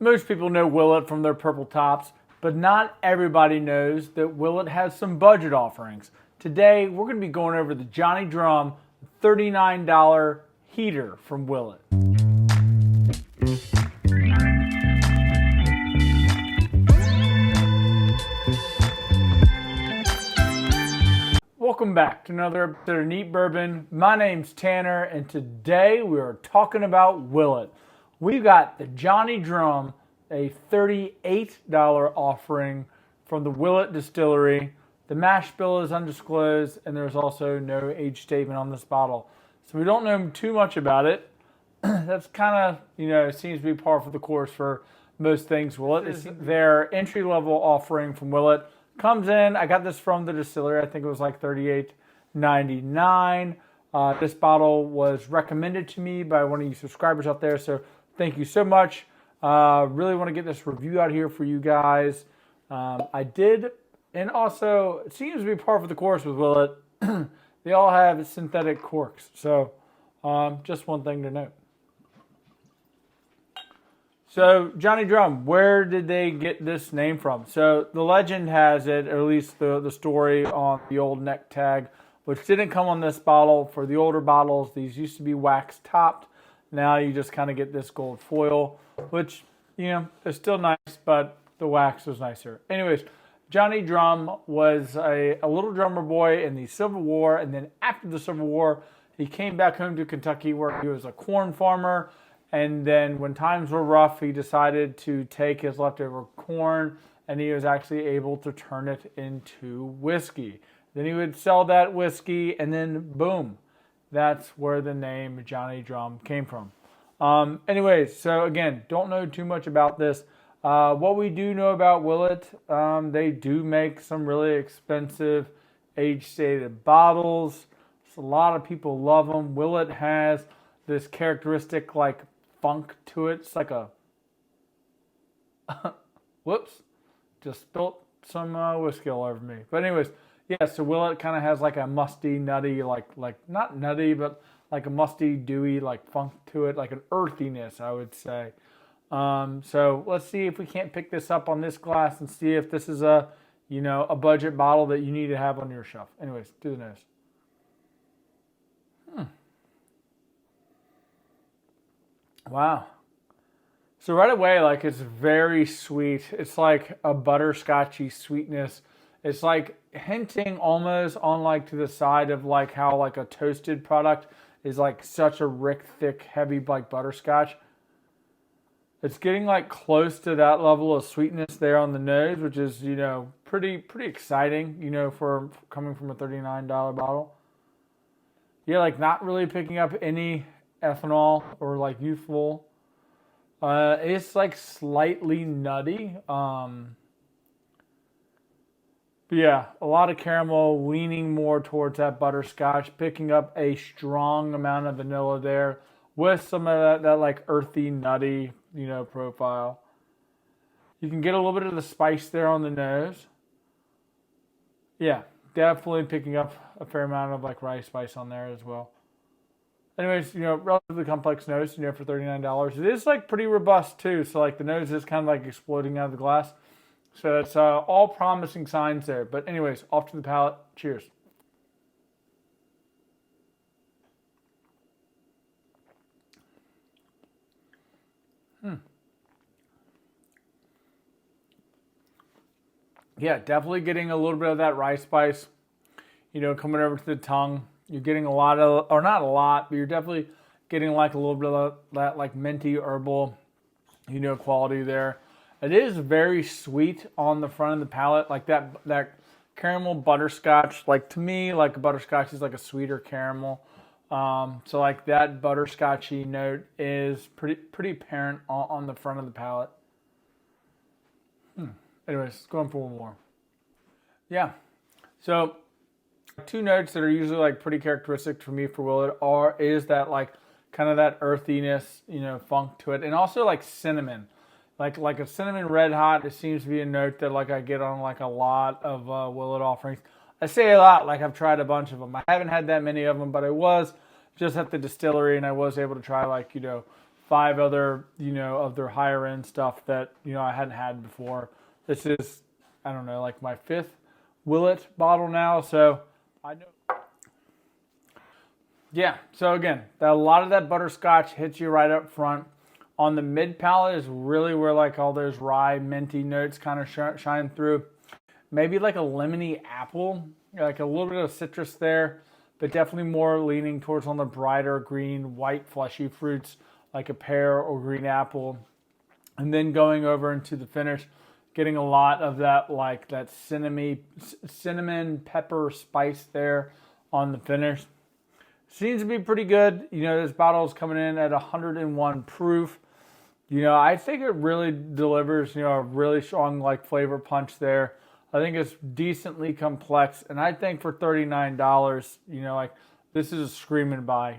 Most people know Willett from their purple tops, but not everybody knows that Willett has some budget offerings. Today, we're going to be going over the Johnny Drum $39 heater from Willett. Welcome back to another episode of Neat Bourbon. My name's Tanner, and today we are talking about Willett. We've got the Johnny Drum, a $38 offering from the Willett distillery. The mash bill is undisclosed, and there's also no age statement on this bottle. So we don't know too much about it. That's kind of, seems to be par for the course for most things Willett. It's their entry-level offering from Willett. Comes in, I got this from the distillery. I think it was like $38.99. This bottle was recommended to me by one of you subscribers out there, so thank you so much. Really want to get this review out here for you guys. I did, and also it seems to be par for the course with Willett. They all have synthetic corks, so just one thing to note. So Johnny Drum, where did they get this name from? So the legend has it, or at least the story on the old neck tag, which didn't come on this bottle. For the older bottles, these used to be wax topped. Now you just kind of get this gold foil, which, is still nice, but the wax was nicer. Anyways, Johnny Drum was a little drummer boy in the Civil War, and then after the Civil War, he came back home to Kentucky where he was a corn farmer. And then when times were rough, he decided to take his leftover corn, and he was actually able to turn it into whiskey. Then he would sell that whiskey, and then boom, that's where the name Johnny Drum came from. Anyways, so again, don't know too much about this. What we do know about Willett, they do make some really expensive age-stated bottles. So a lot of people love them. Willett has this characteristic like funk to it. It's like a whoops, just spilt some whiskey all over me. But anyways, yeah, so Willett kind of has like a musty, nutty, like not nutty, but like a musty, dewy, like funk to it, like an earthiness, I would say. So let's see if we can't pick this up on this glass and see if this is a budget bottle that you need to have on your shelf. Anyways, do the nose. Wow. So right away, like, it's very sweet. It's like a butterscotchy sweetness. It's like hinting almost on like to the side of like how like a toasted product is like such a rich, thick, heavy like butterscotch. It's getting like close to that level of sweetness there on the nose, which is, pretty exciting, for coming from a $39 bottle. Yeah, like not really picking up any ethanol or like youthful. It's like slightly nutty. But yeah, a lot of caramel, leaning more towards that butterscotch, picking up a strong amount of vanilla there with some of that like earthy, nutty, profile. You can get a little bit of the spice there on the nose. Yeah, definitely picking up a fair amount of like rice spice on there as well. Anyways, relatively complex nose, for $39. It is like pretty robust too. So like the nose is kind of like exploding out of the glass. So it's all promising signs there. But anyways, off to the palate. Cheers. Yeah, definitely getting a little bit of that rice spice, coming over to the tongue. You're getting a lot of, or not a lot, but you're definitely getting like a little bit of that like minty herbal, quality there. It is very sweet on the front of the palate, like that caramel butterscotch. Like to me, like a butterscotch is like a sweeter caramel. So like that butterscotchy note is pretty apparent on the front of the palate. Anyways, going for one more. Yeah, so two notes that are usually like pretty characteristic for me for Willett is that like kind of that earthiness, funk to it, and also like cinnamon, like a cinnamon red hot. It seems to be a note that like I get on like a lot of Willett offerings. I say a lot, like I've tried a bunch of them. I haven't had that many of them, but I was just at the distillery and I was able to try like 5 other, of their higher end stuff that, I hadn't had before. This is, I don't know, like my 5th Willett bottle now. So I know. Yeah, so again, a lot of that butterscotch hits you right up front. On the mid palate is really where like all those rye, minty notes kind of shine through. Maybe like a lemony apple, like a little bit of citrus there, but definitely more leaning towards on the brighter green, white, fleshy fruits like a pear or green apple. And then going over into the finish, getting a lot of that like that cinnamon pepper spice there on the finish. Seems to be pretty good. This bottle is coming in at 101 proof. I think it really delivers, a really strong like flavor punch there. I think it's decently complex. And I think for $39, like this is a screaming buy.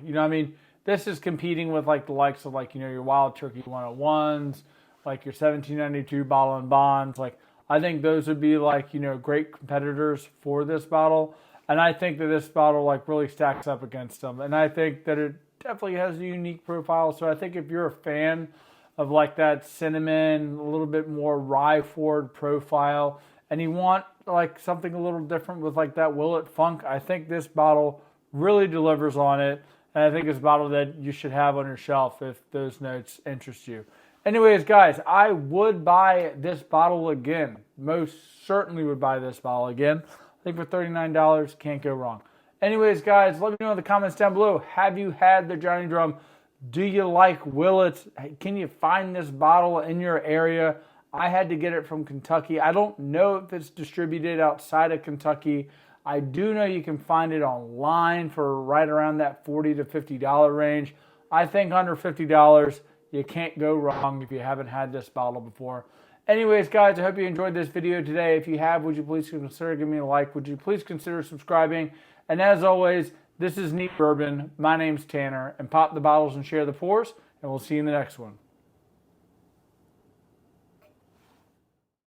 This is competing with like the likes of like, your Wild Turkey 101s, like your 1792 bottle and bonds. Like I think those would be like, great competitors for this bottle. And I think that this bottle like really stacks up against them. And I think that it definitely has a unique profile. So I think if you're a fan of like that cinnamon, a little bit more rye forward profile, and you want like something a little different with like that Willett funk, I think this bottle really delivers on it. And I think it's a bottle that you should have on your shelf if those notes interest you. Anyways, guys, I would buy this bottle again. Most certainly would buy this bottle again. I think for $39, can't go wrong. Anyways, guys, let me know in the comments down below. Have you had the Johnny Drum? Do you like Willett? Can you find this bottle in your area? I had to get it from Kentucky. I don't know if it's distributed outside of Kentucky. I do know you can find it online for right around that $40 to $50 range. I think under $50, you can't go wrong if you haven't had this bottle before. Anyways, guys, I hope you enjoyed this video today. If you have, would you please consider giving me a like? Would you please consider subscribing? And as always, this is Neat Bourbon. My name's Tanner. And pop the bottles and share the pours. And we'll see you in the next one.